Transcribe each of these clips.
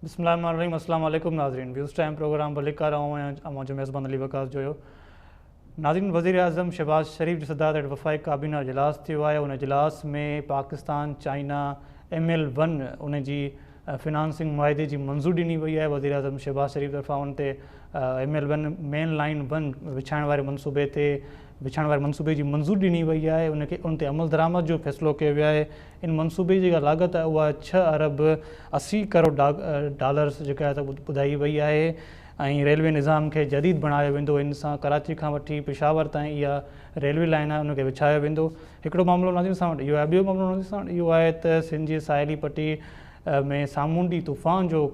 बिस्मिल्लाहिर्रहमानिर्रहीम। अस्सलाम वालेकुम नाज़रीन। व्यूज़ टाइम प्रोग्राम भलिका रहो ऐं जो मेज़बान अली वकास जो नाज़रीन वज़ीर आज़म शहबाज शरीफ़ जी सदारत वफ़ाक़ी काबीना इजलास थियो आहे। उन इजलास में पाकिस्तान चाइना ML1 उन जी फिनांसिंग मुआदे जी मंज़ूरी ॾिनी वई आहे। वज़ीर आज़म शहबाज शरीफ़ तरफ़ां उन ते ML1 मेन लाइन 1 विछाइण वारे मनसूबे जी मंज़ूरी ॾिनी वई आहे। उन ते अमल दरामद जो फ़ैसिलो कयो वियो आहे। इन मनसूबे जी जेका लागत आहे उहा 6 अरब 80 करोड़ डॉलर्स जेका आहे ॿुधाई वई आहे ऐं रेलवे निज़ाम खे जदीद बणायो वेंदो। इन सां कराची खां वठी पेशावर ताईं इहा रेलवे लाइन आहे उनखे विछायो वेंदो। हिकिड़ो मामिलो नाज़रीन सां वटि इहो आहे। ॿियो मामिलो नाज़रीन सां वटि इहो आहे त सिंध जी साहेली पट्टी में सामूंडी तूफ़ान जो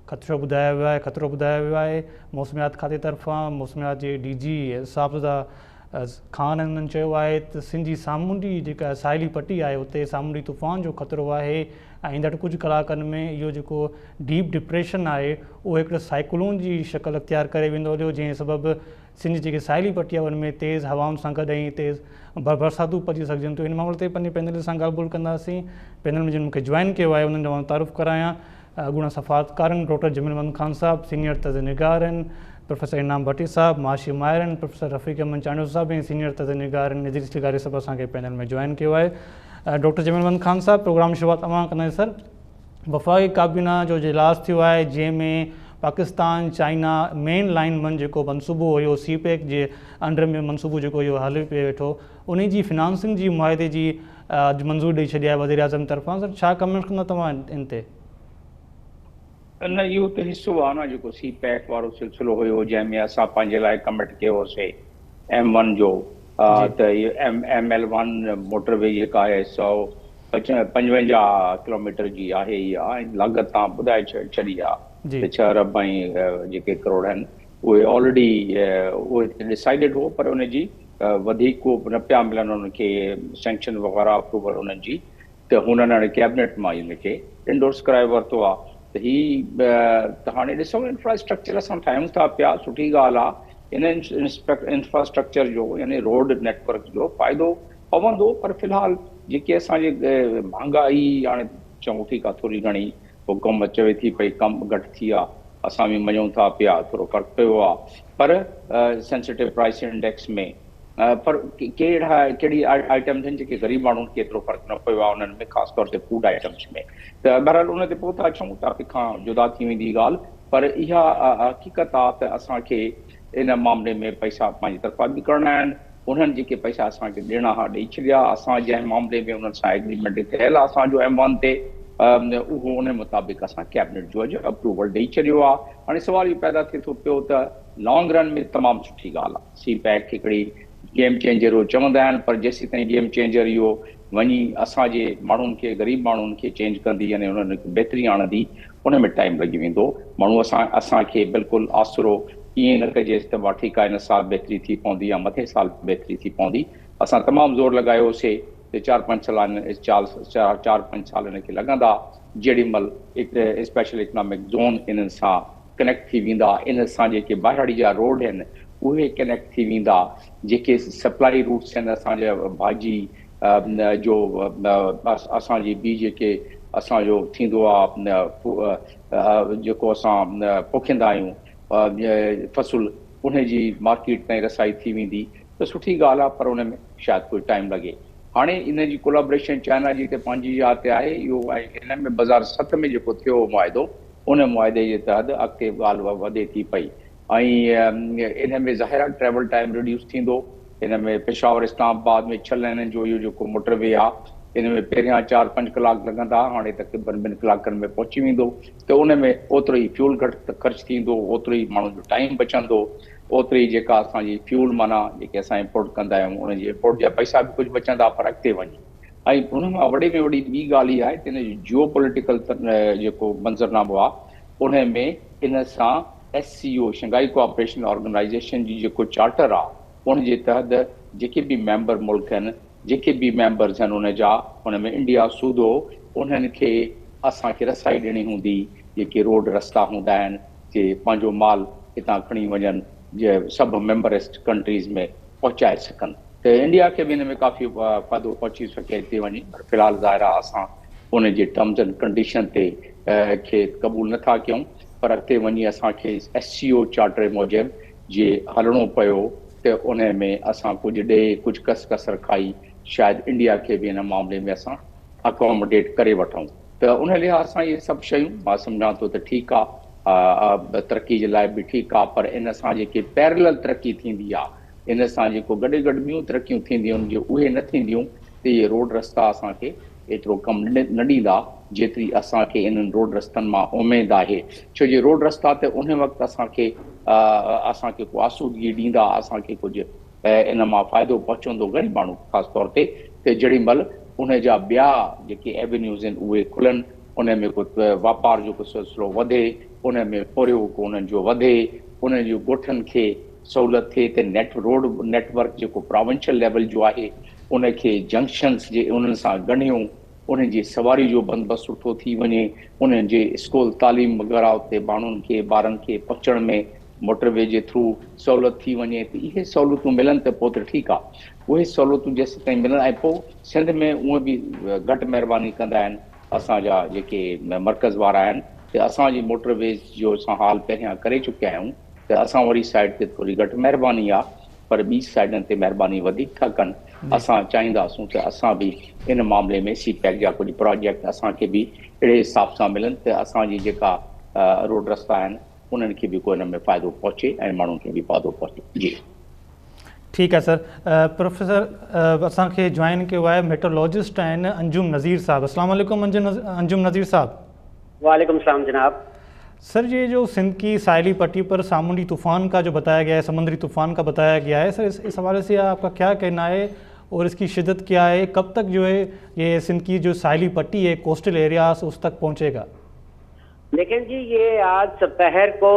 खतरो ॿुधायो वियो आहे। मौसमियात खाते तरफ़ां मौसमियात जे DG साहिबज़दा ख़ान हिननि चयो आहे त सिंध जी सामूंडी जेका साहेली पट्टी आहे उते सामूंडी तूफ़ान जो ख़तरो आहे ऐं ईंदड़ कुझु कलाकनि में इहो जेको डीप डिप्रेशन आहे उहो हिकिड़ो साइक्लोन जी शक्ल अख़्तियार करे वेंदो हलियो, जंहिं सबबु सिंध जी जेकी साहेली पट्टी आहे उनमें तेज़ हवाउनि सां गॾु ऐं तेज़ बरसातूं पइजी सघजनि थियूं। इन मामले ते पंहिंजे पैनल सां ॻाल्हि ॿोल कंदासीं। पैनल में जिन मूंखे जॉइन कयो आहे उन्हनि जो मां तारुफ़ करायां। अॻूणा सफ़ारतकार आहिनि डॉक्टर जमील अहमद ख़ान साहब, सीनियर तज़निगार आहिनि प्रोफेसर इनाम भट्टी साहब, माशी माहिर आहिनि प्रोफेसर रफ़ीक अहमद चांडियो साहब ऐं सीनियर तज़निगार आहिनि नज़ीर इस्तिगारी साहब असांखे पैनल में जॉइन कयो आहे। डॉक्टर जमील अहमद ख़ान साहब, प्रोग्राम शुरूआत तव्हां कंदा सर। वफ़ाक़ी काबीना जो इजलास थियो आहे जंहिंमें पाकिस्तान चाइना मेन लाइन 1 जेको मनसूबो हुयो CPEC जे अंडर में मनसूबो जेको इहो हले पियो वेठो उन जी फिनांसिंग जी मुआदे जी अॼु मंज़ूर ॾेई छॾी आहे वज़ीर आज़म तरफ़ां। सर छा कमेंट कंदा तव्हां इन ते? न इहो त हिसो आहे न जेको CPEC वारो सिलसिलो हुयो जंहिंमें असां पंहिंजे लाइ कमिट कयो होसीं M1 जो त इहो ML1 मोटरवे जेका आहे 155 किलोमीटर जी आहे इहा ऐं लागत तव्हां ॿुधाए छॾी आहे 6 अरब ऐं जेके करोड़ आहिनि उहे ऑलरेडी उहे डिसाइडेड हो, पर उनजी वधीक को न पिया मिलनि उनखे सैंक्शन वग़ैरह अप्रूवल उन्हनि जी, त हुननि हाणे कैबिनेट मां इनखे इंडोर्स कराए वरितो आहे। त त हाणे ॾिसो इंफ्रास्ट्रक्चर असां ठाहियूं था पिया, सुठी ॻाल्हि आहे। इन इंफ्रास्ट्रक्चर जो यानी रोड नेटवर्क जो फ़ाइदो पवंदो, पर फ़िलहालु जेके असांजे महांगाई हाणे चऊं ठीकु आहे थोरी घणी हुकुम चवे थी पई कम घटि थी आहे, असां बि मञूं था पिया थोरो फ़र्क़ु पियो आहे, पर सेंसिटिव प्राइस इंडेक्स में पर कहिड़ी आइटम्स आहिनि जेके ग़रीब माण्हुनि खे एतिरो फ़र्क़ु न पियो आहे उन्हनि में, ख़ासि तौर ते फूड आइटम्स में। त बहरहाल उन ते पोइ था अचूं, टॉपिक खां जुदा थी वेंदी ॻाल्हि, पर इहा हक़ीक़त आहे त असांखे इन मामले में पैसा पंहिंजी तरफ़ां बि करणा आहिनि। उन्हनि जेके पैसा असांखे ॾियणा हुआ ॾेई छॾिया। असां जंहिं मामले में उन्हनि सां एग्रीमेंट थियल आहे असांजो M1 ते उहो उन मुताबिक़ असां कैबिनेट जो अॼु अप्रूवल ॾेई छॾियो आहे। हाणे सुवाल इहो पैदा थिए थो पियो त लॉन्ग रन में तमामु सुठी ॻाल्हि आहे, CPEC हिकिड़ी गेम चेंजर उहो चवंदा आहिनि, पर जेसीं ताईं गेम चेंजर इहो वञी असांजे माण्हुनि खे ग़रीब माण्हुनि खे चेंज कंदी यानी उन्हनि खे बहितरी आणंदी उन में टाइम लॻी वेंदो। माण्हू असांखे बिल्कुलु आसिरो ईअं न कजे त मां ठीकु आहे हिन साल बहितरी थी पवंदी या मथे साल बहितरी थी पवंदी। असां तमामु ज़ोर लॻायोसीं त 4-5 साल हिनखे लॻंदा, जेॾी महिल स्पेशल इकनॉमिक ज़ोन इन्हनि सां कनेक्ट थी वेंदा, इन सां जेके ॿाहिराड़ी जा रोड आहिनि उहे कनेक्ट थी वेंदा, जेके सप्लाई रूट्स आहिनि असांजा भाॼी जो असांजी ॿी जेके असांजो थींदो आहे जेको असां पोखींदा आहियूं फसल उनजी मार्केट ताईं रसाई थी वेंदी त सुठी ॻाल्हि आहे, पर उन में शायदि कोई टाइम लॻे। हाणे इन जी कोलैबोरेशन चाइना जी त पंहिंजी जात ते आहे, इहो हिन में 2007 में जेको थियो मुआदो उन मुआदे जे तहत अॻिते ॻाल्हि वधे थी पई ऐं इन में ज़ाहिर आहे ट्रेवल टाइम रिड्यूस थींदो। इन में पेशावर इस्लामाबाद में 6 लाइननि जो इहो जेको मोटरवे आहे इन में पहिरियां 4-5 कलाक लॻंदा, हाणे तक़रीबन 2 कलाकनि में पहुची वेंदो। त उन में ओतिरो ई फ्यूल घटि ख़र्च थींदो, ओतिरो ई माण्हुनि जो टाइम बचंदो, ओतिरी जेका असांजी फ्यूल माना जेके असां इम्पोर्ट कंदा आहियूं उनजी इम्पोर्ट जा पैसा बि कुझु बचंदा, पर अॻिते वञी ऐं उन मां वॾे में वॾी ॿी ॻाल्हि इहा आहे त इन जो जियो पॉलिटिकल जेको मंज़रनामो आहे उन में इन सां SCO शंघाई कोऑपरेशन ऑर्गेनाइज़ेशन जी जेको चार्टर आहे उन जे तहत जेके बि मेंबर मुल्क आहिनि, जेके बि मेंबर्स आहिनि उन जा, उन में इंडिया सूदो, उन्हनि खे असांखे रसाई ॾियणी हूंदी, जेके रोड रस्ता हूंदा आहिनि कि पंहिंजो माल हितां खणी वञनि जे सभु मेंबरिस्ट कंट्रीज़ में पहुचाए सघनि। त इंडिया खे बि हिन में काफ़ी फ़ाइदो पहुची सघे थी वञे, पर फ़िलहालु ज़ाहिर आहे असां उन जे टर्म्स एंड कंडीशन ते खे क़बूल नथा कयूं, पर अॻिते वञी असांखे SCO चार्टर मूजिबि जे हलणो पियो त उन में असां कुझु ॾे कुझु कसर खाई शायदि इंडिया खे बि हिन मामले में असां अकोमोडेट करे वठूं। त उन लिहाज़ सां इहे सभु शयूं मां सम्झां थो त ठीकु आहे, तरक़ी जे लाइ बि ठीकु आहे, पर इन सां जेके पैरेलल तरक़ी थींदी आहे, इन सां जेको गॾु ॿियूं तरक़ियूं थींदियूं आहिनि, जो उहे न थींदियूं त इहे रोड रस्ता असांखे एतिरो कमु न ॾींदा जेतिरी असांखे इन्हनि रोड रस्तनि मां उमेदु आहे। छो जो रोड रस्ता त उन वक़्तु असांखे को आसूदगी ॾींदा, असांखे कुझु इन मां फ़ाइदो पहुचंदो ग़रीब माण्हू ख़ासि तौर ते, जेॾी महिल उन जा ॿिया जेके एवेन्यूज़ आहिनि उहे खुलनि, उन में को वापार जो को सिलसिलो वधे, उन में फ़ोरियो को उन्हनि जो वधे, उन जूं ॻोठनि खे सहूलियत थिए त रोड नेटवर्क जेको प्रोविंशियल लेवल जो आहे उनखे जंक्शन्स जे उन्हनि सां ॻंढियूं, उन जी सवारी जो बंदोबस्तु सुठो थी वञे, उन्हनि जे स्कूल तालीम वग़ैरह उते माण्हुनि खे ॿारनि खे पहुचण में मोटरवे जे थ्रू सहूलियत थी वञे, त इहे सहूलियतूं मिलनि त पोइ त ठीकु आहे। उहे सहूलियतूं जेसि ताईं मिलनि, ऐं पोइ सिंध में उहे बि घटि महिरबानी कंदा आहिनि असांजा जेके मर्कज़ वारा आहिनि, त असांजी मोटरवेज़ जो असां हाल पहिरियां करे चुकिया आहियूं, त असां वरी साइड ते थोरी घटि महिरबानी आहे, पर ॿी साइडनि ते महिरबानी वधीक था कनि। असां चाहींदासूं त असां बि इन मामले में CPEC जा कुझु प्रोजेक्ट असांखे बि अहिड़े हिसाब सां मिलनि त असांजी जेका रोड रस्ता आहिनि उन्हनि खे बि को हिन में फ़ाइदो पहुचे ऐं माण्हुनि खे बि फ़ाइदो पहुचे। जी ठीकु आहे सर। प्रोफेसर असांखे जॉइन कयो आहे मेट्रोलॉजिस्ट आहिनि अंजुम नज़ीर साहब। अस्सलाम वालेकुम अंजुम नज़ीर साहब। वालेकुम सलाम जनाब। सर, ये जो सिंध की साहिली पट्टी पर सामुंडी तूफ़ान का जो बताया गया है, समुद्री तूफ़ान का बताया गया है, सर इस हवाले से आपका क्या कहना है और इसकी शिद्दत क्या है? कब तक जो है ये सिंध की जो साहिली पट्टी है, कोस्टल एरियाज, उस तक पहुंचेगा? लेकिन जी ये आज दोपहर को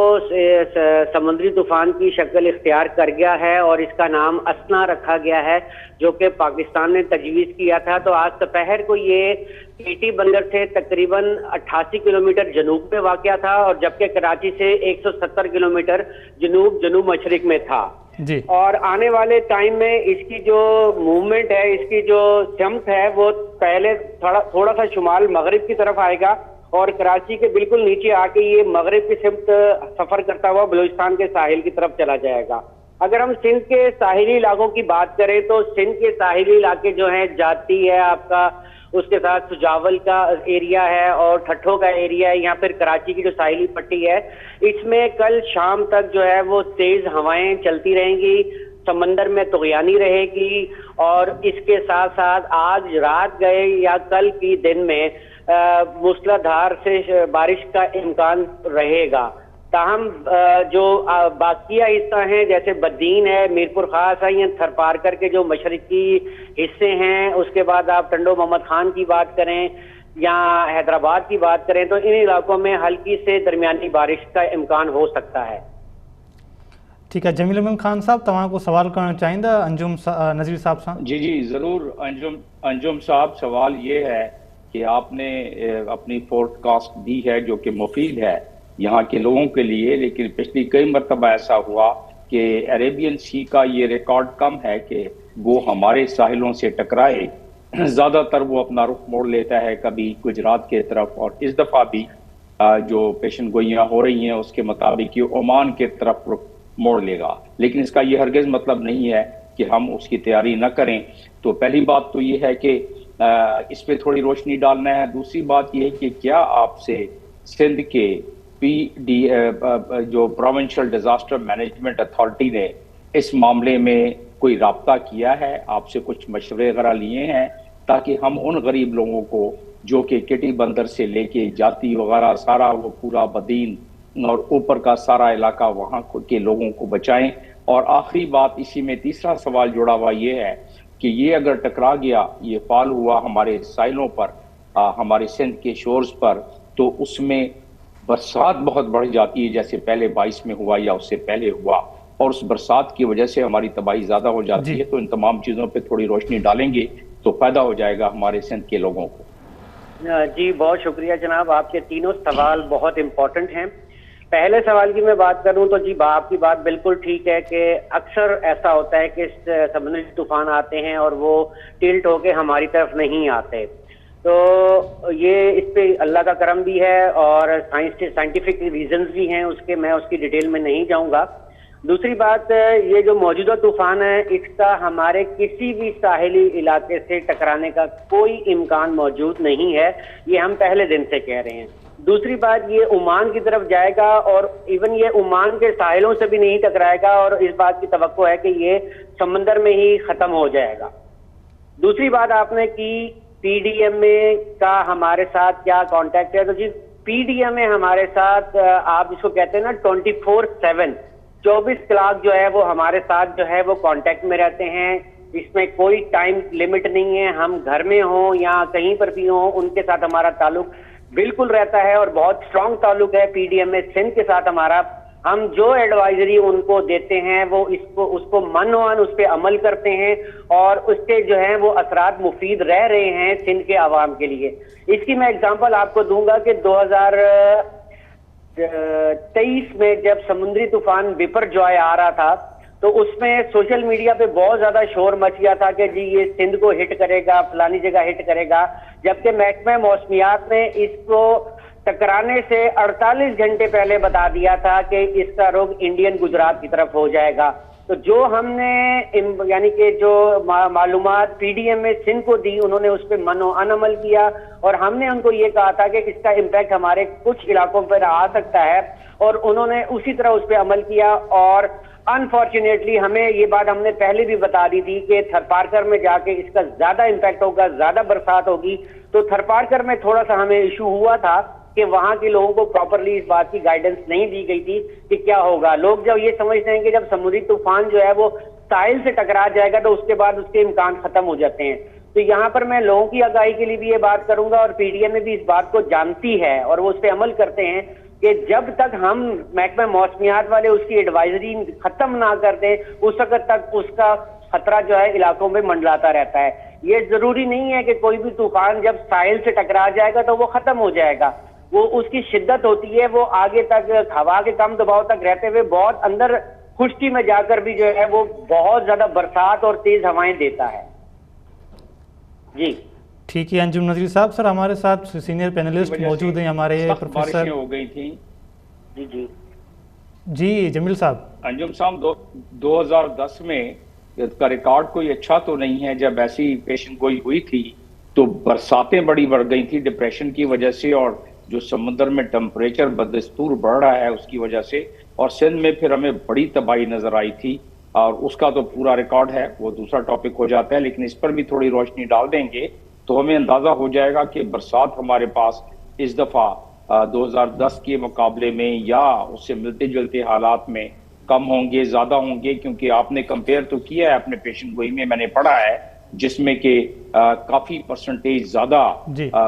समुद्री तूफान की शक्ल इख्तियार कर गया है और इसका नाम असना रखा गया है, जो कि पाकिस्तान ने तजवीज़ किया था। तो आज दोपहर को ये केटी बंदर से तकरीबन 88 किलोमीटर जनूब में वाक़या था, और जबकि कराची से 170 किलोमीटर जनूब मशरिक में था जी। और आने वाले टाइम में इसकी जो मूवमेंट है, इसकी जो सिमत है, वो पहले थोड़ा सा शुमाल मगरिब की तरफ आएगा और कराची के बिल्कुल नीचे आके ये मगरिब की सिमत सफर करता हुआ बलूचिस्तान के साहिल की तरफ चला जाएगा। अगर हम सिंध के साहिली इलाकों की बात करें तो सिंध के साहिली इलाके जो हैं, जाती है आपका, उसके साथ सुजावल का एरिया है और ठट्ठो का एरिया है, यहाँ फिर कराची की जो साहिली पट्टी है, इसमें कल शाम तक जो है वो तेज हवाएं चलती रहेंगी, समंदर में तुग़यानी रहेगी, और इसके साथ साथ आज रात गए या कल की दिन में मूसलाधार से बारिश का इम्कान रहेगा। ताहम जो बाकिया हिस्सा हैं, जैसे बद्दीन है, मीरपुर खास है, या थरपारकर के जो मशरकी हिस्से हैं, उसके बाद आप टंडो मोहम्मद खान की बात करें या हैदराबाद की बात करें, तो इन इलाकों में हल्की से दरमियानी बारिश का इम्कान हो सकता है। ठीक है, जमील अहमद खान साहब तव्हां को सवाल करणु चाहींदा अंजुम नज़ीर साहब सां? जी जी ज़रूर। अंजुम साहब, सवाल ये है कि आपने अपनी फोरकास्ट दी है जो कि मुफीद है यहाँ के लोगों के लिए, लेकिन पिछली कई मरतबा ऐसा हुआ कि अरेबियन सी का ये रिकॉर्ड कम है कि वो हमारे साहिलों से टकराए। ज़्यादातर वो अपना रुख मोड़ लेता है कभी गुजरात के तरफ, और इस दफ़ा भी जो पेशन गोइयाँ हो रही हैं उसके मुताबिक ये ओमान के तरफ रुख मोड़ लेगा। लेकिन इसका ये हरगिज़ मतलब नहीं है कि हम उसकी तैयारी न करें। तो पहली बात तो ये है कि इस पे थोड़ी रोशनी डालना है। दूसरी बात यह है कि क्या आपसे सिंध के PD जो प्रोविंशियल डिजास्टर मैनेजमेंट अथॉरिटी ने इस मामले में कोई राब्ता किया है, आपसे कुछ मशवरे वगैरह लिए हैं, ताकि हम उन गरीब लोगों को जो कि केटी बंदर से लेके जाती वगैरह सारा वो पूरा बदीन और ऊपर का सारा इलाका वहाँ के लोगों को बचाएं। और आखिरी बात इसी में तीसरा सवाल जुड़ा हुआ ये है कि ये अगर टकरा गया, ये फाल हुआ हमारे साइलों पर, हमारे सिंध के शोर्स पर, तो उसमें बरसात बहुत बढ़ जाती है, जैसे पहले 22 में हुआ या उससे पहले हुआ, और उस बरसात की वजह से हमारी तबाही ज़्यादा हो जाती है। तो इन तमाम चीज़ों पे थोड़ी रोशनी डालेंगे तो फ़ायदा हो जाएगा हमारे सिंध के लोगों को। जी बहुत शुक्रिया जनाब, आपके तीनों सवाल बहुत इम्पोर्टेंट हैं। पहले सवाल की मैं बात करूं तो जी आपकी बात बिल्कुल ठीक है कि अक्सर ऐसा होता है कि समुद्री तूफान आते हैं और वो टिल्ट होके हमारी तरफ नहीं आते। तो ये इस पे अल्लाह का करम भी है और साइंटिफिक रीजंस भी हैं उसके, मैं उसकी डिटेल में नहीं जाऊंगा। दूसरी बात, ये जो मौजूदा तूफान है इसका हमारे किसी भी साहिली इलाके से टकराने का कोई इम्कान मौजूद नहीं है, ये हम पहले दिन से कह रहे हैं। दूसरी बात, ये ओमान की तरफ जाएगा और इवन ये ओमान के साहिलों से भी नहीं टकराएगा और इस बात की तवक्को है कि ये समंदर में ही खत्म हो जाएगा। दूसरी बात आपने की पीडीएमए का हमारे साथ क्या कांटेक्ट है, तो जी पीडीएमए हमारे साथ आप इसको कहते हैं ना 24/7 24 क्लॉक जो है वो हमारे साथ जो है वो कांटेक्ट में रहते हैं। इसमें कोई टाइम लिमिट नहीं है, हम घर में हों या कहीं पर भी हों उनके साथ हमारा ताल्लुक बिल्कुल रहता है और बहुत स्ट्रांग ताल्लुक है पीडीएमए सिंध के साथ हमारा। हम जो एडवाइजरी उनको देते हैं वो उसको मनोअन उस पर अमल करते हैं और उसके जो है वो असरात मुफीद रह रहे हैं सिंध के आवाम के लिए। इसकी मैं एग्जांपल आपको दूंगा कि 2023 में जब समुद्री तूफान बिपरजॉय आ रहा था तो उसमें सोशल मीडिया पे बहुत ज्यादा शोर मच गया था कि जी ये सिंध को हिट करेगा, फलानी जगह हिट करेगा, जबकि महकमा मौसमियात ने इसको टकराने से 48 घंटे पहले बता दिया था कि इसका रुख इंडियन गुजरात की तरफ हो जाएगा। तो जो हमने यानी कि जो मालूमात पीडीएमए सिंध को दी उन्होंने उस पर मनोअन अमल किया और हमने उनको ये कहा था कि इसका इम्पैक्ट हमारे कुछ इलाकों पर आ सकता है और उन्होंने उसी तरह उस पर अमल किया। और अनफॉर्चुनेटली हमें ये बात हमने पहले भी बता दी थी कि थरपारकर में जाके इसका ज्यादा इम्पैक्ट होगा, ज्यादा बरसात होगी। तो थरपारकर में थोड़ा सा हमें इशू हुआ था कि वहां के लोगों को प्रॉपरली इस बात की गाइडेंस नहीं दी गई थी कि क्या होगा। लोग जब ये समझते हैं कि जब समुद्री तूफान जो है वो साहिल से टकरा जाएगा तो उसके बाद उसके इम्कान खत्म हो जाते हैं। तो यहाँ पर मैं लोगों की आगाही के लिए भी ये बात करूंगा और पीडीएमए भी इस बात को जानती है और वो उस पर अमल करते हैं कि जब तक हम महकमा मौसमियात वाले उसकी एडवाइजरी खत्म ना कर दें उस वक्त तक उसका खतरा जो है इलाकों में मंडलाता रहता है। ये जरूरी नहीं है कि कोई भी तूफान जब साहिल से टकरा जाएगा तो वो खत्म हो जाएगा, वो उसकी शिद्दत होती है, वो आगे तक हवा के कम दबाव तक रहते हुए बहुत अंदर खुश्की में जाकर भी जो है वो बहुत ज्यादा बरसात और तेज हवाएं देता है। जी ठीक है अंजुम नजरी साहब। सर हमारे साथ सीनियर पैनलिस्ट मौजूद हैं हमारे प्रोफेसर हो गई थी। जी जी जी जमील साहब। अंजुम साहब 2010 में का रिकॉर्ड कोई अच्छा तो नहीं है, जब ऐसी पेशन गोई हुई थी तो बरसातें बड़ी बढ़ गई थी डिप्रेशन की वजह से और जो समुद्र में टेम्परेचर बदस्तूर बढ़ रहा है उसकी वजह से, और सिंध में फिर हमें बड़ी तबाही नजर आई थी और उसका तो पूरा रिकॉर्ड है, वो दूसरा टॉपिक हो जाता है। लेकिन इस पर भी थोड़ी रोशनी डाल देंगे तो हमें अंदाजा हो जाएगा कि बरसात हमारे पास इस दफा 2010 के मुकाबले में या उससे मिलते जुलते हालात में कम होंगे, ज्यादा होंगे, क्योंकि आपने कंपेयर तो किया है अपने पेशन गोई में, मैंने पढ़ा है, जिसमें कि काफी परसेंटेज ज्यादा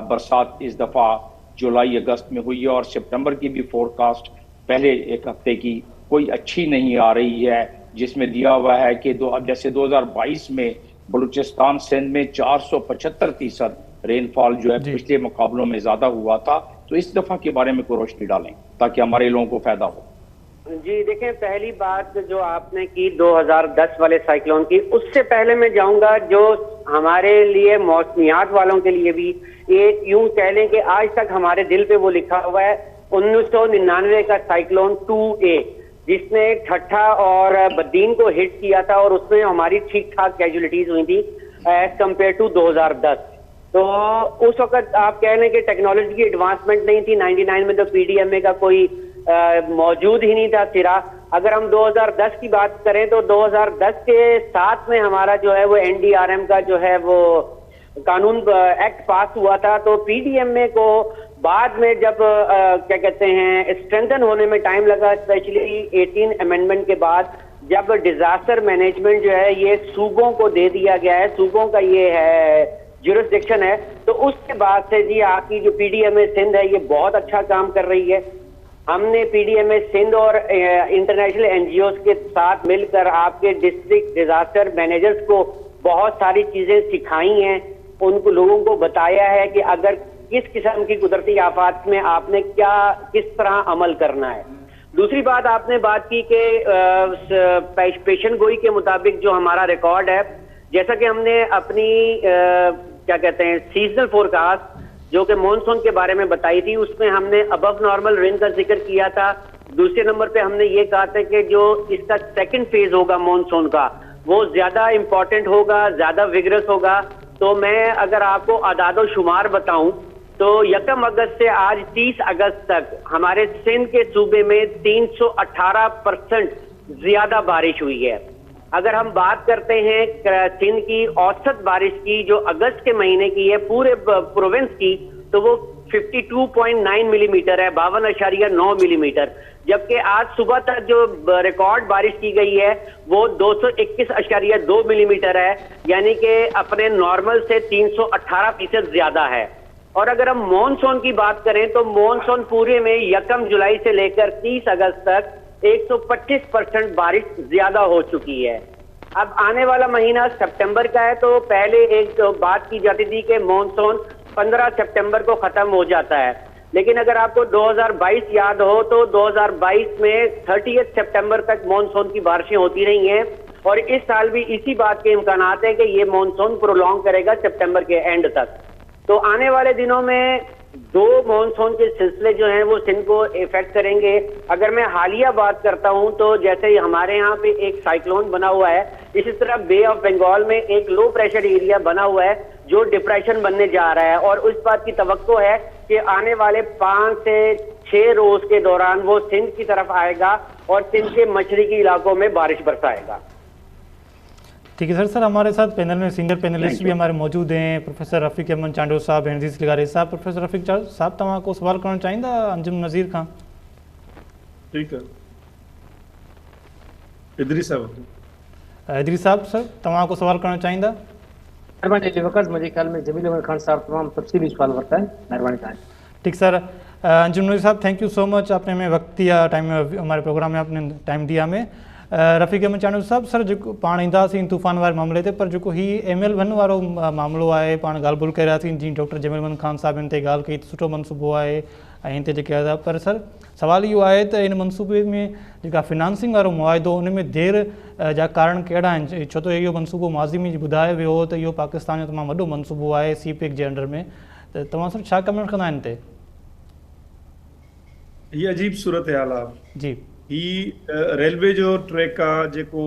बरसात इस दफा जुलाई अगस्त में हुई है और सितंबर की भी फोरकास्ट पहले एक हफ्ते की कोई अच्छी नहीं आ रही है, जिसमें दिया हुआ है कि जैसे 2022 में बलूचिस्तान सिंध में 475% रेनफॉल जो है पिछले मुकाबलों में ज्यादा हुआ था। तो इस दफा के बारे में कोई रोशनी डालें ताकि हमारे लोगों को फायदा हो। जी देखें, पहली बात जो आपने की 2010 वाले साइक्लोन की, उससे पहले मैं जाऊंगा जो हमारे लिए मौसमियात वालों के लिए भी एक यूं कह लें कि आज तक हमारे दिल पे वो लिखा हुआ है 1999 का साइक्लोन 2A, जिसने ठट्ठा और बद्दीन को हिट किया था और उसमें हमारी ठीक ठाक कैजुअलिटीज हुई थी एज कम्पेयर टू 2010। तो उस वक्त आप कह लें कि टेक्नोलॉजी की एडवांसमेंट नहीं थी। 99 में तो पीडीएमए का कोई मौजूद ही नहीं था सिरा। अगर हम 2010 की बात करें तो 2010 के साथ में हमारा जो है वो एनडीआरएम का जो है वो कानून एक्ट पास हुआ था। तो पीडीएमए को बाद में जब क्या कहते हैं स्ट्रेंथन होने में टाइम लगा, स्पेशली 18 अमेंडमेंट के बाद, जब डिजास्टर मैनेजमेंट जो है ये सूबों को दे दिया गया है, सूबों का ये है ज्यूरिसडिक्शन है, तो उसके बाद से जी आपकी जो पीडीएमए सिंध है ये बहुत अच्छा काम कर रही है। हमने पीडीएमए सिंध और इंटरनेशनल एनजीओज के साथ मिलकर आपके डिस्ट्रिक्ट डिजास्टर मैनेजर्स को बहुत सारी चीजें सिखाई हैं, उनको लोगों को बताया है कि अगर किस किस्म की कुदरती आफात में आपने क्या किस तरह अमल करना है। दूसरी बात आपने बात की कि पेशन गोई के मुताबिक जो हमारा रिकॉर्ड है, जैसा कि हमने अपनी क्या कहते हैं सीजनल फोरकास्ट जो कि मॉनसून के बारे में बताई थी, उसमें हमने अबव नॉर्मल रेन का जिक्र किया था। दूसरे नंबर पे हमने ये कहा था कि जो इसका सेकंड फेज होगा मॉनसून का वो ज्यादा इंपॉर्टेंट होगा, ज्यादा विगरस होगा। तो मैं अगर आपको आदादो शुमार बताऊं तो 1 अगस्त से आज 30 अगस्त तक हमारे सिंध के सूबे में 318% ज्यादा बारिश हुई है। अगर हम बात करते हैं सिंध की औसत बारिश की जो अगस्त के महीने की है पूरे प्रोविंस की, तो वो 52.9 मिलीमीटर है, 52.9 मिलीमीटर। जबकि आज सुबह तक जो रिकॉर्ड बारिश की गई है वो 221.2 मिलीमीटर है, यानी कि अपने नॉर्मल से 318% ज्यादा है। और अगर हम मॉनसून की बात करें तो मॉनसून पूरे में 1 जुलाई से लेकर 30 अगस्त तक 125% बारिश ज्यादा हो चुकी है। अब आने वाला महीना सितंबर का है, तो पहले एक बात की जाती थी कि मॉनसून 15 सितंबर को खत्म हो जाता है, लेकिन अगर आपको 2022 याद हो तो 2022 में 30 सितंबर तक मॉनसून की बारिशें होती रही हैं और इस साल भी इसी बात के इम्कानात है कि ये मॉनसून प्रोलॉन्ग करेगा सितंबर के एंड तक। तो आने वाले दिनों में 2 मॉनसून के सिलसिले जो हैं वो सिंध को इफेक्ट करेंगे। अगर मैं हालिया बात करता हूं तो जैसे ही हमारे यहाँ पे एक साइक्लोन बना हुआ है, इसी तरह बे ऑफ बंगाल में एक लो प्रेशर एरिया बना हुआ है जो डिप्रेशन बनने जा रहा है और उस बात की तवक्को है कि आने वाले 5 से 6 रोज के दौरान वो सिंध की तरफ आएगा और सिंध के मशरकी इलाकों में बारिश बरसाएगा। ठीक है सर, हमारे साथ पैनल में सीनियर पैनलिस्ट भी हमारे मौजूद हैं, प्रोफेसर रफ़ीक अहमद चांडो साहब, एनजीस लिगारी साहब। प्रोफेसर रफ़ीक साहब तव्हां को सवाल करणु चाहींदा अंजुम नज़ीर खां? ठीकु आहे, इदरीस साहब सर तव्हां को सवाल करणु चाहींदा? महिरबानी लिवकर्स, मुझे ख्याल में जमील अहमद खान साहब तमाम तफसीली सवाल वरता है, मेहरबानी तव्हांजी। ठीक सर, अंजुम नज़ीर साहब थैंक यू सो मच, आपने हमें वक्त दिया, टाइम हमारे प्रोग्राम में आपने टाइम दिया हमें। रफ़ीक अहमद चांडो साहब सर जो पाण ईंदासीं तूफ़ान वारे मामले ते, पर जो ही ML1 वारो मामलो आहे पाण ॻाल्हि ॿोल करियासीं, जीअं डॉक्टर जमील अहमद खान साहब इन ते ॻाल्हि कई त सुठो मनसूबो आहे ऐं इन ते जेके पर सर सवाल इहो आहे त इन मनसूबे में जेका फिनांसिंग वारो मुआइदो उन में देरि जा कारण कहिड़ा आहिनि? छो त इहो मनसूबो माज़ी में ॿुधायो वियो हो त इहो पाकिस्तान जो तमामु वॾो मनसूबो आहे CPEC जे अंडर में, त तव्हां सर छा कमेंट कंदा आहिनि ते? हीअ अजीब सूरत हाल आहे जी, ही रेलवे जो ट्रैक आहे जेको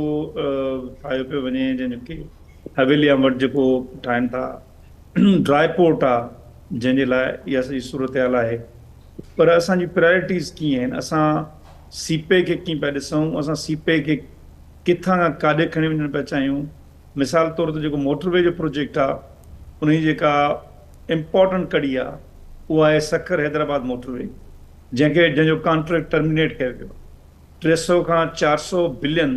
ठाहियो पियो वञे, जंहिंखे हवेली वटि जेको ठाहिनि था, ड्राई पोर्ट आहे जंहिंजे लाइ इहा सॼी सूरत हाल आहे। पर असांजी प्रायोरिटीज़ कीअं आहिनि, असां CPEC खे कीअं पिया ॾिसूं, असां CPEC खे किथां खां काॾे खणी वञणु पिया चाहियूं। मिसाल तौर ते जेको मोटरवे जो प्रोजेक्ट आहे उनजी जेका इम्पोर्टेंट कड़ी आहे उहा आहे सखर हैदराबाद मोटरवे, जंहिंजो कॉन्ट्रैक्ट टर्मिनेट कयो वियो। 300 खां 400 बिलियन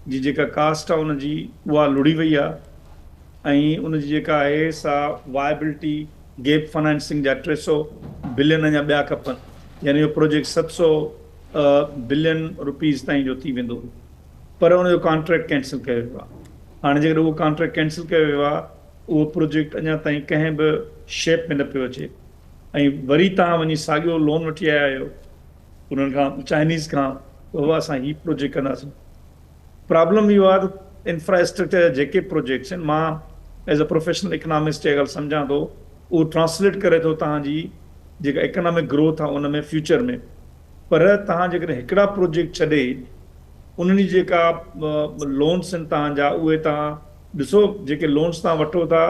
जी जेका कास्ट आहे उनजी उहा लुड़ी वई आहे ऐं उनजी जेका आहे सा वायबिलिटी गैप फाइनेंसिंग जा 300 बिलियन अञा ॿिया खपनि, यानी इहो प्रोजेक्ट 700 बिलियन रुपीज़ ताईं जो थी वेंदो, पर उनजो कॉन्ट्रैक्ट कैंसिल कयो वियो आहे। हाणे जेकर उहो कॉन्ट्रैक्ट कैंसिल कयो वियो आहे, उहो प्रोजेक्ट अञा ताईं कंहिं बि शेप में न पियो अचे ऐं वरी तव्हां वञी साॻियो लोन वठी आया आहियो उन्हनि खां चाइनीज़ खां, उहा असां ही प्रोजेक्ट कंदासीं। प्रॉब्लम इहो आहे त इंफ्रास्ट्रक्चर जा जेके प्रोजेक्ट्स आहिनि, मां एज़ अ प्रोफेशनल इकनॉमिस्ट अगरि सम्झां थो, उहो ट्रांसलेट करे थो तव्हांजी जेका इकनॉमिक ग्रोथ आहे उन में फ्यूचर में। पर तव्हां जेकॾहिं हिकिड़ा प्रोजेक्ट छॾे उन्हनि जी जेका लोन्स आहिनि तव्हांजा, उहे तव्हां ॾिसो जेके लोन्स तव्हां वठो था,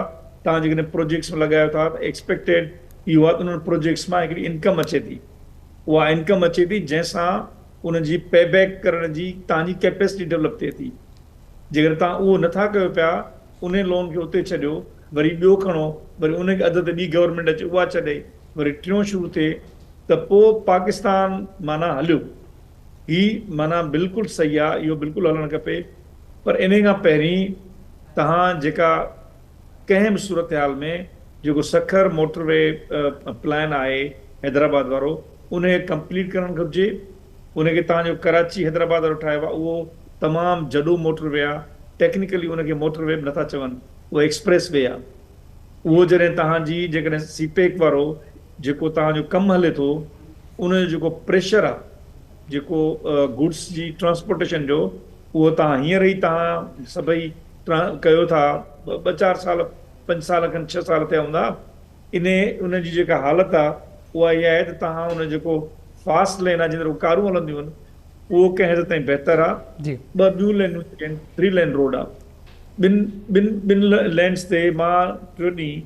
तव्हां जेकॾहिं प्रोजेक्ट्स में लॻायो था त एक्सपेक्टेड इहो आहे त उन्हनि प्रोजेक्ट्स मां हिकिड़ी इनकम अचे थी, उहा इनकम अचे थी जंहिंसां उनजी पे बैक करण जी तव्हांजी कैपेसिटी डेवलप थिए थी। जेकर तव्हां उहो नथा कयो पिया, उन लोन खे उते छॾियो, वरी ॿियो खणो, वरी उनखे अधु ते ॿी गवर्नमेंट अचे उहा छॾे, वरी टियों शुरू थिए, त पोइ पाकिस्तान माना हलियो। ही माना बिल्कुलु सही आहे, इहो बिल्कुलु हलणु खपे। पर इन खां पहिरीं तव्हां जेका कंहिं बि सूरत हाल में जेको सखर मोटरवे प्लान आहे हैदराबाद वारो, उनखे कंप्लीट करणु घुरिजे। उनखे तव्हांजो कराची हैदराबाद वारो ठाहियो आहे, उहो तमामु जॾो मोटरवे आहे, टेक्निकली उनखे मोटरवे बि नथा चवनि, उहो एक्सप्रेस वे आहे। उहो जॾहिं तव्हांजी जेकॾहिं CPEC वारो जेको तव्हांजो कमु हले थो, उनजो जेको प्रेशर आहे जेको गुड्स जी ट्रांसपोर्टेशन जो, उहो तव्हां हींअर ई तव्हां सभई कयो था, 2-4 साल 5 साल खनि 6 साल थिया हूंदा। उनजी जेका हालत आहे उहा इहा आहे त तव्हां उन जेको फास्ट लेन आहे जिन कारूं हलंदियूं आहिनि उहो कंहिं हद ताईं बहितर आहे। 2 ॿियूं लेनूं 3 लेन रोड आहे। ॿिनि लेन्स ते मां 2 ॾींहं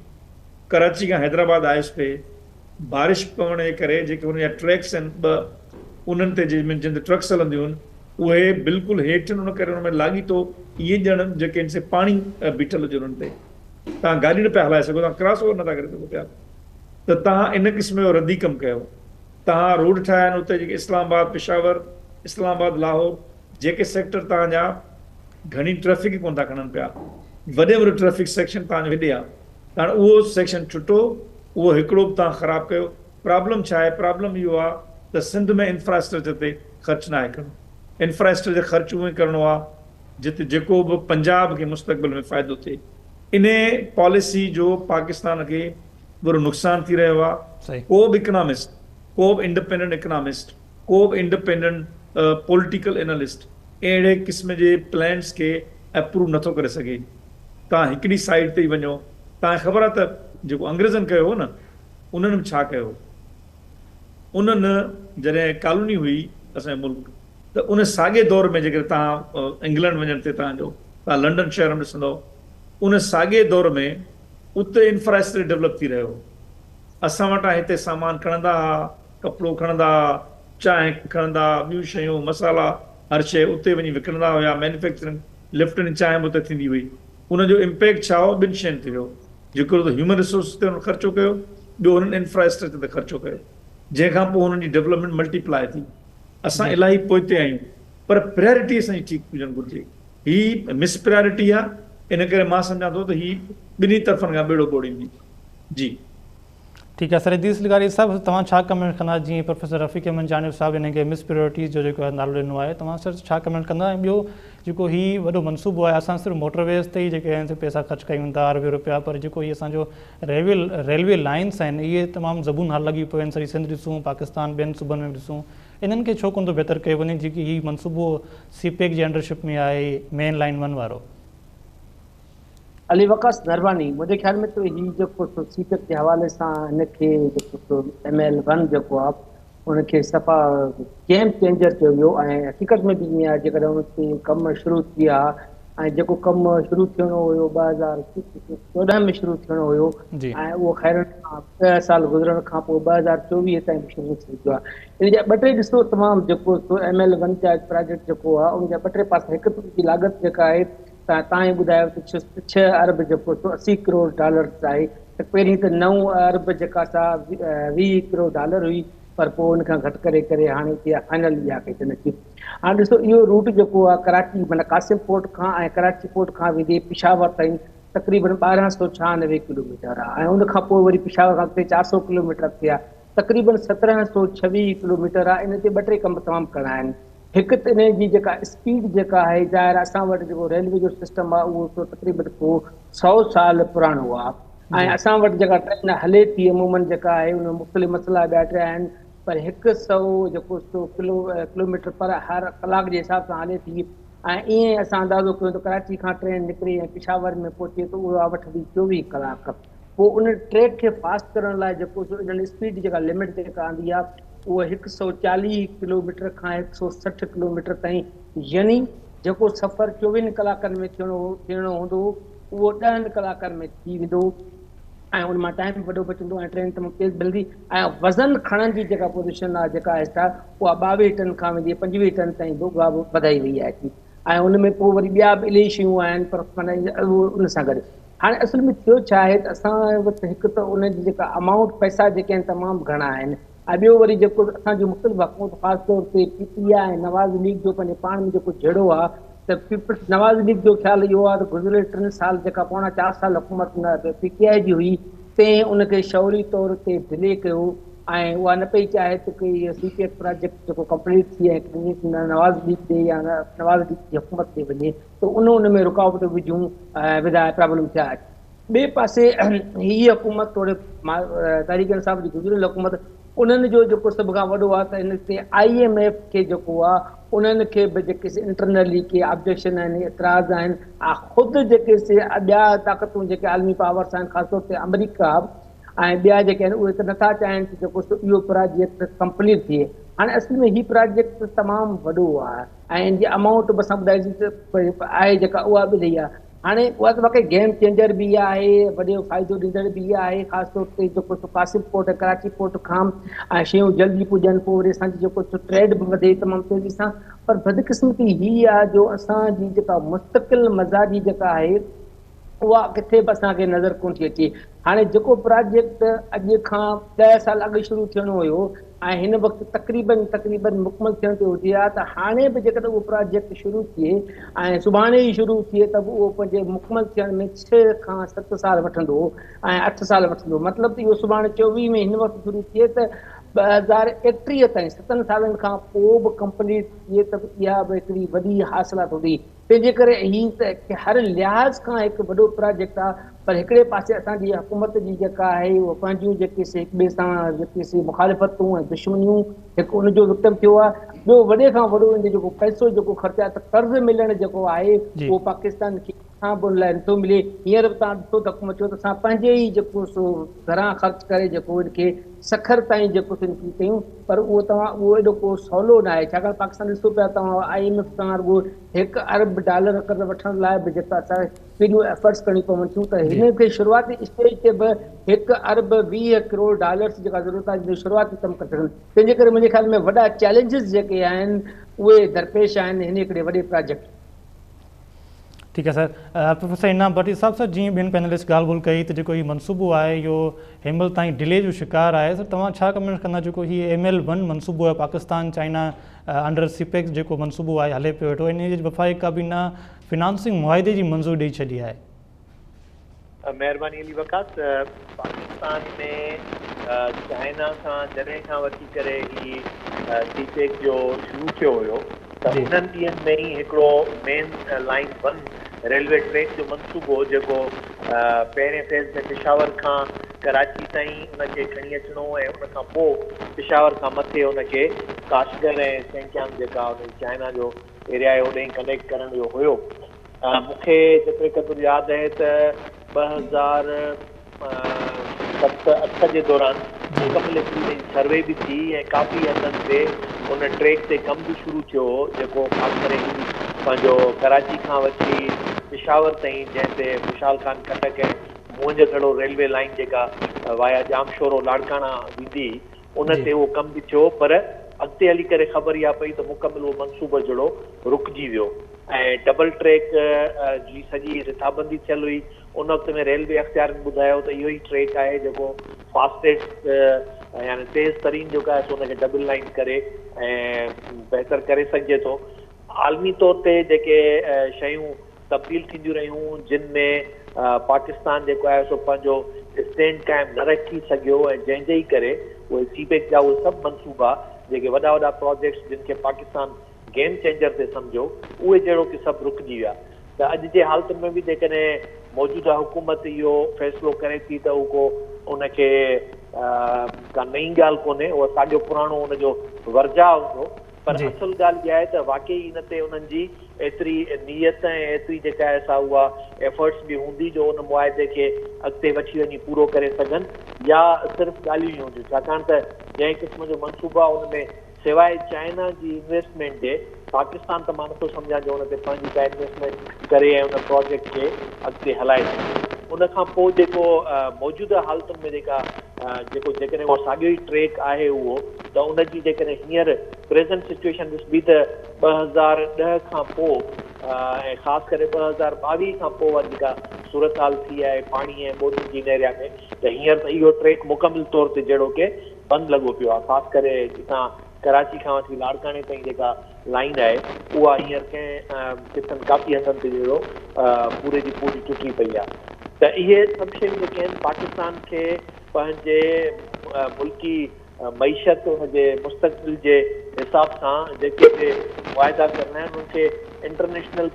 कराची खां हैदराबाद आयुसि पे, बारिश पवण जे करे जेके हुनजा ट्रैक्स आहिनि 2 उन्हनि ते जिन ते ट्रक्स हलंदियूं आहिनि उहे बिल्कुलु हेठि उन करे हुन में लाॻीतो इहे ॼण जेके आहिनि से पाणी बीठल हुजे उन्हनि ते, तव्हां गाॾी न पिया हलाए सघो, तव्हां क्रॉस ओवर नथा करे सघो पिया। त तव्हां इन क़िस्म जो रद्दी कमु कयो। तव्हां रोड ठाहिया आहिनि उते जेके इस्लामाबाद पेशावर, इस्लामाबाद लाहौर जेके सेक्टर तव्हांजा घणी ट्रैफिक कोन था खणनि पिया, वॾे ट्रैफिक सेक्शन तव्हांजो हेॾे आहे, हाणे उहो सेक्शन छुटो, उहो हिकिड़ो बि तव्हां ख़राबु कयो। प्रॉब्लम छा आहे? प्रॉब्लम इहो आहे त सिंध में इंफ्रास्ट्रक्चर ते ख़र्चु न आहे करिणो। इंफ्रास्ट्रक्चर ख़र्चु उहो ई करिणो आहे जिते जेको बि पंजाब खे मुस्तक़बिल में फ़ाइदो थिए। इन पॉलिसी जो पाकिस्तान खे बुरो नुक़सानु थी रहियो आहे। को बि इकनॉमिस्ट, को बि इंडिपेंडेंट इकनॉमिस्ट, को बि इंडिपेंडेंट पॉलिटिकल एनालिस्ट अहिड़े क़िस्म जे प्लान्स खे अप्रूव नथो करे सघे। तव्हां हिकिड़ी साइड ते ई वञो। तव्हांखे ख़बर आहे त जेको अंग्रेज़नि कयो हो न, उन्हनि छा कयो? उन्हनि जॾहिं कॉलोनी हुई असांजे मुल्क, त उन साॻे दौर में जेकर तव्हां इंग्लैंड वञण ते तव्हांजो तव्हां लंडन शहर में ॾिसंदव, उन साॻे दौर में उते इंफ्रास्ट्रक्चर डेवलप थी रहियो। असां वटां हिते सामान खणंदा हुआ, कपिड़ो खणंदा, चांहि खणंदा, ॿियूं शयूं मसाला हर शइ उते वञी विकिणंदा हुया। मैन्युफैक्चरिंग लिफ्ट ऐं चांहि बि उते थींदी हुई। उनजो इम्पैक्ट छा हो? 2 शयुनि ते वियो। जेको त ह्यूमन रिसोर्स ते हुननि ख़र्चो कयो, ॿियो हुननि इंफ्रास्ट्रक्चर ते ख़र्चो कयो, जंहिंखां पोइ हुननि जी डेवलपमेंट मल्टीप्लाई थी। असां इलाही पोइते आहियूं, पर प्रायोरिटी असांजी ठीकु हुजणु घुरिजे। ही मिस प्रायोरिटी आहे, इन करे मां सम्झां थो त ही ॿिन्ही तरफ़नि खां ॿेड़ो ॿोड़ींदी। जी ठीकु आहे सर, हदीस लिगारी साहिबु तव्हां छा कमेंट कंदा? जीअं प्रोफेसर रफ़ीक अहमद जानिब साहिबु हिन खे मिस प्रायोरिटीज़ जो जेको नालो ॾिनो आहे, तव्हां सर छा कमेंट कंदा? ऐं ॿियो जेको हीउ वॾो मनसूबो आहे, असां सिर्फ़ु मोटरवेज़ ते ई जेके आहिनि पैसा ख़र्चु कयूं था अरबे रुपया, पर जेको इहे असांजो रेलवे लाइन्स आहिनि इहे तमामु ज़बून हाल लॻी पियूं आहिनि। सॼी सिंध ॾिसूं, पाकिस्तान ॿियनि सूबनि में ॾिसूं, इन्हनि खे छो कोन थो बहितर कयो वञे जेकी हीउ मनसूबो सीपेक जी अंडरशिप में आहे, मेन लाइन 1 वारो? अली वकास नरवानी, मुंहिंजे ख्याल में तो हीउ जेको सीपेक जे हवाले सां हिनखे जेको ML1 जेको आहे उनखे सफ़ा गेम चेंजर चयो वियो। ऐं हक़ीक़त में बि ईअं आहे, जेकॾहिं उनते कमु शुरू थी विया ऐं जेको कमु शुरू थियणो हुयो 2014 में शुरू थियणो हुयो ऐं उहो ख़ैर 6 साल गुज़रण खां पोइ 2024 ताईं बि शुरू थी वियो आहे। इन जा 2-3 ॾिसो तमामु जेको ML1 जा प्रोजेक्ट जेको आहे उन जा 2-3 पासा। हिकु त जी लागत जेका आहे तव्हां ई ॿुधायो त 6 अरब जेको $80 करोड़ आहे। त पहिरीं त 9 अरब जेका सा $20 करोड़ हुई, पर पोइ उनखां घटि करे करे हाणे फाइनल इहा कई अथनि। हाणे ॾिसो इहो रूट जेको आहे कराची माना कासिम पोर्ट खां ऐं कराची पोर्ट खां वेंदे पिशावर ताईं तक़रीबन 1296 किलोमीटर आहे। ऐं उनखां पोइ वरी पिशावर खां अॻिते 400 किलोमीटर थिया, तक़रीबन 1726 किलोमीटर आहे। इन ते 2-3 कम तमामु करणा आहिनि। हिकु त इन जी जेका स्पीड जेका आहे, ज़ाहिर असां वटि जेको रेलवे जो सिस्टम आहे उहो तक़रीबन को 100 साल पुराणो आहे। ऐं असां वटि जेका ट्रेन हले थी अमूमन जेका आहे उन मुख़्तलिफ़ मसइला ॿिया टे आहिनि, पर 100 जेको किलोमीटर पर हर कलाक जे हिसाब सां हले थी। ऐं ईअं असां अंदाज़ो कयूं त कराची खां ट्रेन निकिरे ऐं पिशावर में पहुचे त उहा वठंदी 24 कलाक। पोइ उन ट्रैक खे फास्ट करण लाइ जेको इन्हनि स्पीड जेका लिमिट जेका आंदी आहे उहा 140 किलोमीटर खां 160 किलोमीटर ताईं, यानी जेको सफ़र 24 कलाकनि में थियणो हूंदो उहो 10 कलाकनि में थी वेंदो ऐं उन मां टाइम वॾो बचंदो ऐं ट्रेन तमामु तेज़ मिलंदी। ऐं वज़न खणण जी जेका पोज़ीशन आहे जेका आहे उहा 22 टन खां वेंदी 25 टन ताईं वधाई वई आहे। ऐं उन में पोइ वरी ॿिया बि इलाही शयूं आहिनि, पर माना उन सां गॾु हाणे असुल में थियो छा आहे त असां वटि हिकु त उन जी जेका अमाउंट पैसा जेके आहिनि तमामु घणा आहिनि। ऐं ॿियो वरी जेको असांजो मुख़्तलिफ़ हुकूमत ख़ासि तौर ते PTI ऐं नवाज़ लीग जो पंहिंजे पाण में जेको जहिड़ो आहे त नवाज़ लीग जो ख़्यालु इहो आहे त गुज़िरियल 3 साल जेका पोणा 4 साल हुकूमत PTI जी हुई तंहिं उनखे शौरी तौर ते डिले कयो ऐं उहा न पई चाहे त कोई सीपेक प्रोजेक्ट जेको कंप्लीट थी ऐं नवाज़ लीग ते या नवाज़ लीग जी हुकूमत ते वञे त उन में रुकावट विधाए प्रॉब्लम थिया आहे। ॿिए पासे हीअ हुकूमत थोरे तारीक़ साहिब जी गुज़िरियल हुकूमत उन्हनि जो जेको सभ खां वॾो आहे त हिन ते IMF खे जेको आहे उन्हनि खे बि जेके इंटरनली के ऑब्जेक्शन आहिनि, एतिराज़ आहिनि, ख़ुदि जेके ॿिया ताक़तूं जेके आलमी पावर्स आहिनि, ख़ासि तौर ते अमेरिका ऐं ॿिया जेके आहिनि उहे त नथा चाहिनि त जेको इहो प्रोजेक्ट कंप्लीट थिए। हाणे असुल में हीउ प्रोजेक्ट तमामु वॾो आहे ऐं इन जी अमाउंट बि असां ॿुधाईसीं त आहे जेका उहा बि ॾेई आहे। हाणे उहा त वाक़ई गेम चेंजर बि आहे, वॾो फ़ाइदो ॾींदड़ बि आहे, ख़ासि तौर ते जेको कासिम पोर्ट कराची पोर्ट खां ऐं शयूं जल्दी पुॼनि, पोइ वरी असांजी जेको ट्रेड बि वधे तमामु तेज़ी सां। पर बदकिस्मती हीअ आहे जो असांजी जेका मुस्तक़िल मज़ाजी जेका आहे उहा किथे बि असांखे नज़र कोन थी अचे। हाणे जेको प्रोजेक्ट अॼु खां 10 साल अॻु शुरू थियणो हुयो ऐं हिन वक़्तु तक़रीबन मुकमल थियण ते हुजे हा, त हाणे बि जेकॾहिं उहो प्रोजेक्ट शुरू थिए ऐं सुभाणे ई शुरू थिए त उहो पंहिंजे मुकमल थियण में 6 खां 7 साल वठंदो ऐं 8 साल वठंदो। मतिलबु त इहो सुभाणे 24 में हिन वक़्तु शुरू थिए त 2031 ताईं 7 सालनि खां पोइ बि कंप्लीट थिए त इहा बि हिकिड़ी वॾी हासिलात हूंदी। तंहिंजे करे हीअ त हर लिहाज़ खां हिकु वॾो प्रोजेक्ट आहे। पर हिकिड़े पासे असांजी हुकूमत जी जेका आहे उहा पंहिंजूं जेके हिक ॿिए सां जेके मुखालिफ़तूं ऐं दुश्मनियूं हिकु उनजो विक्टिम थियो आहे। ॿियो वॾे खां वॾो इन जेको पैसो जेको ख़र्च आहे, त कर्ज़ मिलणु जेको आहे उहो पाकिस्तान खे खां बि लाइ नथो मिले। हींअर बि तव्हां ॾिसो त हुकूमत चयो त असां पंहिंजे ई जेको घरां ख़र्च करे जेको इनखे सखर ताईं जेको इनकी कयूं, पर उहो एॾो को सवलो न आहे। छाकाणि पाकिस्तान ॾिसो पिया तव्हां IMF सां रुॻो $1 अरब कर्ज़ वठण लाइ बि जेका असांखे केॾियूं एफर्ट्स करणी पवनि थियूं, त हिन खे शुरूआती स्टेज ते बि $1 अरब 20 करोड़ जी जेका ज़रूरत आहे जो शुरूआती कमु करे सघनि। तंहिंजे करे मुंहिंजे ख़्याल में वॾा चैलेंजिस जेके आहिनि उहे दरपेश आहिनि हिन हिकिड़े वॾे प्रोजेक्ट। ठीकु आहे सर। प्रोफेसर इनाम भट्टी साहब, सर जीअं ॿियनि पैनलिस्ट ॻाल्हि ॿोल कई त जेको हीउ मनसूबो आहे इहो हिनमहिल ताईं डिले जो शिकार आहे, सर तव्हां छा कमेंट कंदा जेको हीउ ML1 मनसूबो आहे पाकिस्तान चाइना अंडर CPEC जेको मनसूबो आहे हले पियो वेठो, इन जी वफ़ाक़ी काबीना फिनांसिंग मुआहिदे जी मंज़ूरी ॾेई छॾी आहे? महिरबानी अली वकास। पाकिस्तान में चाइना सां जॾहिं खां वठी करे ही CPEC जो शुरू थियो हुयो त उन्हनि ॾींहंनि में ई हिकिड़ो मेन लाइन 1 रेलवे ट्रैक जो मनसूबो जेको पहिरें फेज़ में पेशावर खां कराची ताईं उनखे खणी अचिणो ऐं उनखां पोइ पेशावर खां मथे उनखे काशगर ऐं सेंकियांग जेका उन चाइना जो एरिया आहे होॾे कनेक्ट करण जो हुयो। मूंखे जेतिरे क़दुरु यादि आहे त 2007-8 जे दौरान मुकमल सर्वे बि थी ऐं काफ़ी हदनि ते उन ट्रैक ते कमु बि शुरू थियो हो, जेको ख़ासि करे पंहिंजो कराची खां वठी पेशावर ताईं, जंहिं ते खुशहाल खान खटक ऐं मुंहिंजो रेलवे लाइन जेका वाया जामशोरो लाड़काना वेंदी उन ते उहो कमु बि थियो। पर अॻिते हली करे ख़बर इहा पई त मुकमल उहो मनसूबो जहिड़ो रुकिजी वियो ऐं डबल ट्रैक जी सॼी रिथाबंदी थियल हुई। उन वक़्त में रेलवे अख़्तियारनि ॿुधायो त इहो ई ट्रैक आहे जेको फास्टेस्ट यानी तेज़ तरीन जेको आहे सो हुनखे डबल लाइन करे ऐं बहितर करे सघिजे थो। आलमी तौर ते जेके शयूं तब्दील थींदियूं रहियूं जिन में पाकिस्तान जेको आहे सो पंहिंजो स्टैंड क़ाइमु न रखी सघियो ऐं जंहिंजे ई करे उहे CPEC जा उहे सभु मनसूबा जेके वॾा वॾा प्रोजेक्ट्स जिन खे पाकिस्तान गेम चेंजर ते सम्झो उहे जहिड़ो की सभु रुकिजी विया। त अॼु जे हालतुनि में बि जेकॾहिं मौजूदा हुकूमत इहो फ़ैसिलो करे थी त उहो उनखे का नई ॻाल्हि कोन्हे, उहो साॻियो पुराणो उनजो वर्जाउ हूंदो। पर असल ॻाल्हि इहा आहे त वाक़ई इन ते उन्हनि जी एतिरी नियत ऐं एतिरी जेका आहे सा उहा एफर्ट्स बि हूंदी जो उन मुआदे खे अॻिते वठी वञी पूरो करे सघनि या सिर्फ़ु ॻाल्हियूं ई हूंदियूं। छाकाणि त जंहिं क़िस्म जो मनसूबो आहे उन में सवाइ चाइना जी इन्वेस्टमेंट जे पाकिस्तान त मां नथो सम्झां जो हुन ते पंहिंजी का इन्वेस्टमेंट करे ऐं उन प्रोजेक्ट खे अॻिते हलाए सघे। उनखां पोइ जेको मौजूदा हालतुनि में जेकॾहिं उहो साॻियो ई ट्रैक आहे उहो त उनजी जेकॾहिं हींअर प्रेज़ेंट सिचुएशन ॾिसबी त 2010 खां पोइ ऐं ख़ासि करे 2022 खां पोइ जेका सूरत हाल थी आहे पाणी ऐं ॿोॾियुनि जी एरिया में, त हींअर त इहो ट्रैक मुकमिल तौर ते जहिड़ो की बंदि लॻो पियो आहे। ख़ासि करे जितां कराची खां वठी लाड़काने ताईं जेका लाइन आहे उहा हींअर कंहिं किस्म काफ़ी हदनि ते जहिड़ो पूरे जी पूरी टुटी पई आहे। त इहे सभु शयूं जेके आहिनि पाकिस्तान खे पंहिंजे मुल्की मईशत हुनजे मुस्तक़बिल जे हिसाब सां जेके बि मुआदा करणा आहिनि उनखे इंटरनेशनल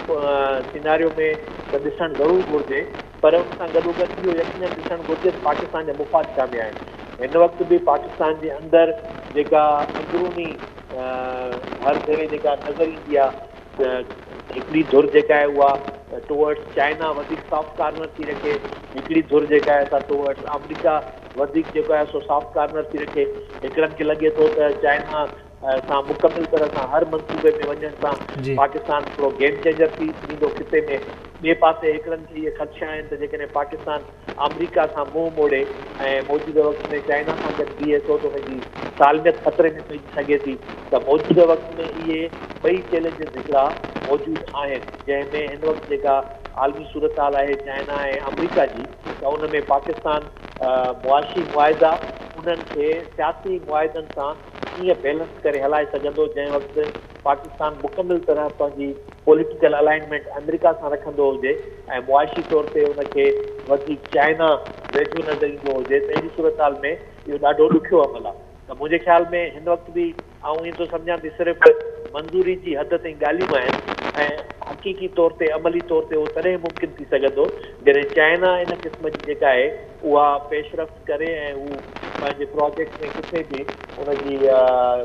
सिनारियो में त ॾिसणु ज़रूरु घुरिजे, पर उन सां गॾोगॾु इहो यकीनन ॾिसणु घुरिजे त पाकिस्तान जा मुफ़ाद छा में आहिनि। हिन वक़्तु बि पाकिस्तान जे अंदरि जेका अंदरूनी हर जॻह जेका नज़र ईंदी आहे हिकिड़ी धुर जेका आहे उहा टुवर्ड्स चाइना वधीक सॉफ्ट कार्नर थी रखे, हिकिड़ी धुर जेका आहे असां टुवर्ड्स अमेरिका वधीक जेको आहे सो सॉफ्ट कार्नर थी रखे। हिकिड़नि खे लॻे थो त चाइना सां मुकमिल तरह सां हर मंसूबे में वञण सां पाकिस्तान हिकिड़ो गेम चेंजर थींदो खिते में। ॿिए पासे हिकिड़नि खे इहे ख़दशा आहिनि त जेकॾहिं पाकिस्तान अमेरिका सां मुंहुं मोड़े ऐं मौजूदा वक़्त में चाइना सां गॾु बीहे थो त हुनजी सालमियत ख़तरे में पइजी सघे थी। त मौजूदा वक़्त में इहे ॿई चैलेंजिस हिकिड़ा मौजूदु आहिनि, जंहिंमें हिन वक़्तु जेका आलमी सूरत हाल आहे चाइना ऐं अमेरिका जी, त उन में पाकिस्तान मुआशी मुआइदा उन्हनि खे सियासी मुआइदनि सां कीअं बैलेंस करे हलाए सघंदो, जंहिं वक़्तु पाकिस्तान मुकमिल तरह पंहिंजी पॉलिटिकल अलाइनमेंट अमेरिका सां रखंदो हुजे ऐं मुआशी तौर ते उनखे वधीक चाइना वेझो नज़र ईंदो हुजे, त अहिड़ी सूरत हाल में इहो ॾाढो ॾुखियो अमल आहे। त मुंहिंजे ख़्याल में हिन वक़्तु बि आउं ईअं थो सम्झां त सिर्फ़ु मंज़ूरी जी हद ताईं ॻाल्हियूं आहिनि ऐं हक़ीक़ी तौर ते अमली तौर ते उहो तॾहिं मुमकिन थी सघंदो जॾहिं चाइना इन क़िस्म जी जेका आहे उहा पेशरफ़्त करे ऐं हू पंहिंजे प्रोजेक्ट में किथे बि उनजी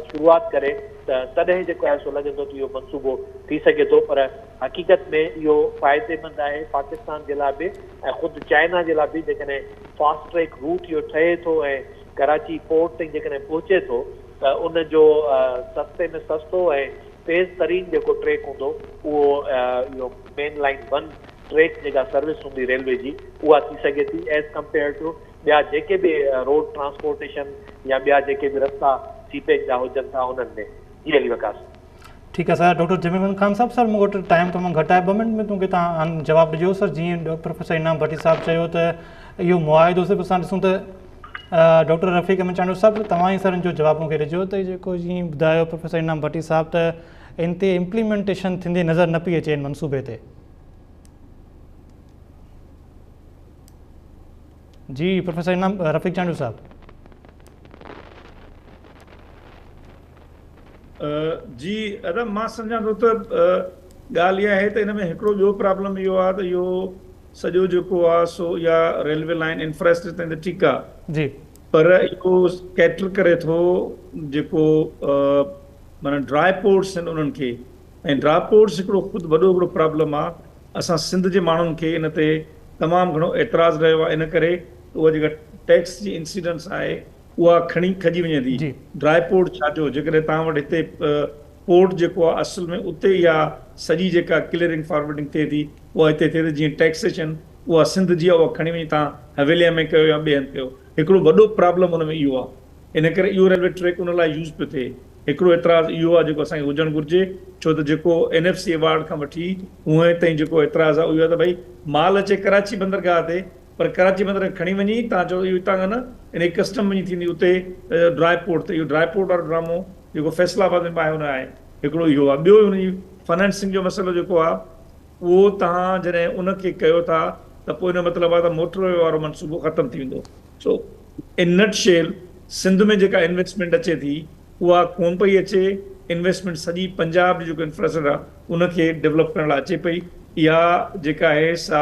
शुरूआत करे, त तॾहिं जेको आहे सो लॻंदो त इहो मनसूबो थी सघे थो। पर हक़ीक़त में इहो फ़ाइदेमंद आहे पाकिस्तान जे लाइ बि ऐं ख़ुदि चाइना जे लाइ बि जेकॾहिं फास्ट ट्रैक रूट इहो ठहे थो ऐं कराची पोर्ट ताईं जेकॾहिं पहुचे थो त उनजो सस्ते में सस्तो ऐं तेज़ तरीन जेको ट्रैक हूंदो उहो इहो मेन लाइन 1 ट्रैक जेका सर्विस हूंदी रेलवे जी उहा थी सघे थी एज़ कम्पेयर टू ॿिया जेके बि रोड ट्रांसपोर्टेशन या ॿिया जेके बि रस्ता सीपेज जा हुजनि था उन्हनि में। जी अली वकास। ठीकु आहे सर। डॉक्टर जमील खान साहब, सर मूं वटि टाइम तमामु घटि आहे, 2 मिनट में तव्हांखे तव्हां जवाबु ॾिजो। सर जीअं प्रोफेसर इनाम भट्टी साहब चयो त इहो मुआइदो सिर्फ़ु असां ॾिसूं त डॉक्टर रफ़ीक अहमद साहब तव्हां ई सर जो जवाब मूंखे ॾिजो त जेको जीअं ॿुधायो प्रोफेसर इनाम भट्टी साहब त इन ते इम्प्लीमेंटेशन थींदी नज़र न पई अचे इन मनसूबे ते। जी प्रोफेसर इनाम रफ़ीक चांडू साहब। जी अदा मां सम्झां थो त ॻाल्हि इहा आहे त हिन में हिकिड़ो ॿियो प्रॉब्लम इहो आहे त इहो सॼो जेको आहे सो या रेलवे लाइन इंफ्रास्ट्रक्चर ताईं त ठीकु आहे जी, पर इहो कैटर करे थो जेको माना ड्राई पोर्ट्स आहिनि उन्हनि खे, ऐं ड्राई पोर्ट्स हिकिड़ो ख़ुदि वॾो हिकिड़ो प्रॉब्लम आहे। असां सिंध जे माण्हुनि खे इन ते तमामु घणो एतिराज़ रहियो आहे, इन करे उहा जेका टैक्स जी इंसिडेंस आहे उहा खजी वञे थी। ड्राई पोर्ट छा जो जेकॾहिं तव्हां वटि हिते पोर्ट जेको आहे असल में उते इहा सॼी जेका क्लियरिंग फॉरवर्डिंग थिए थी उहा हिते थिए थी। जीअं टैक्सेशन उहा सिंध जी आहे उहा खणी वञी तव्हां हवेलीअ में कयो या ॿिए हंधि कयो, हिकिड़ो वॾो प्रॉब्लम हुन में इहो आहे। इन करे इहो रेलवे ट्रैक उन लाइ यूज़ पियो थिए। हिकिड़ो एतिराज़ इहो आहे जेको असांखे हुजणु घुरिजे, छो त जेको NFC अवार्ड खां वठी उहे ताईं जेको एतिराज़ आहे इहो आहे त भई माल अचे कराची बंदरगाह ते, पर कराची बंदरगाह खणी वञी तव्हां चओ इहो हितां खां न इन कस्टम वञी थींदी उते ड्राई पोर्ट ते। इहो ड्राई पोर्ट वारो ड्रामो जेको फैसलाबाद में ॿाहिरि हुन आहे हिकिड़ो इहो आहे। ॿियो हुनजी फाइनेंसिंग जो मसइलो जेको आहे उहो तव्हां जॾहिं उनखे कयो था त पोइ हिन मतिलबु आहे त मोटरवे वारो मनसूबो ख़तमु थी वेंदो। सो इन नट शेल सिंध में जेका इन्वेस्टमेंट अचे थी उहा कोन पई अचे। इन्वेस्टमेंट सॼी पंजाब जो जेको इंफ्रास्ट्रक्चर आहे उनखे डेवलप करण लाइ अचे पई। इहा जेका आहे सा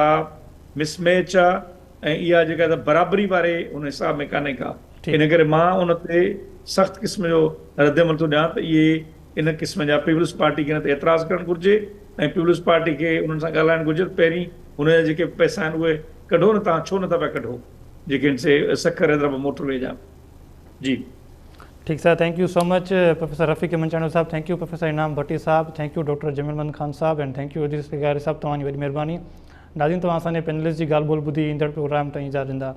मिसमैच आहे ऐं इहा जेका त बराबरी वारे उन हिसाब में कान्हे का। इन करे मां उन ते सख़्तु क़िस्म जो रद्दमल थो ॾियां त इहे इन क़िस्म जा पीपल्स पार्टी खे हिन ते एतिराज़ करणु घुरिजे ऐं पीपल्स पार्टी खे उन्हनि सां ॻाल्हाइणु घुरिजे। पहिरीं हुनजा जेके पैसा आहिनि उहे कढो न, तव्हां छो नथा पिया कढो जेके इन से सखर हैदराबाद मोटरवे जा। जी ठीक sir, thank you so much professor Rafiq Ahmed Chandu साहब, thank you professor Inam Bhatti साहब, thank you doctor Jameel Khan साहब एंड थैंक यू अजीज़ साहब, तव्हांजी वॾी महिरबानी। नाज़रीन तव्हां असांजे पैनलिस्ट जी ॻाल्हि ॿोल ॿुधी ईंदड़ प्रोग्राम ताईं इजाज़त ॾींदा।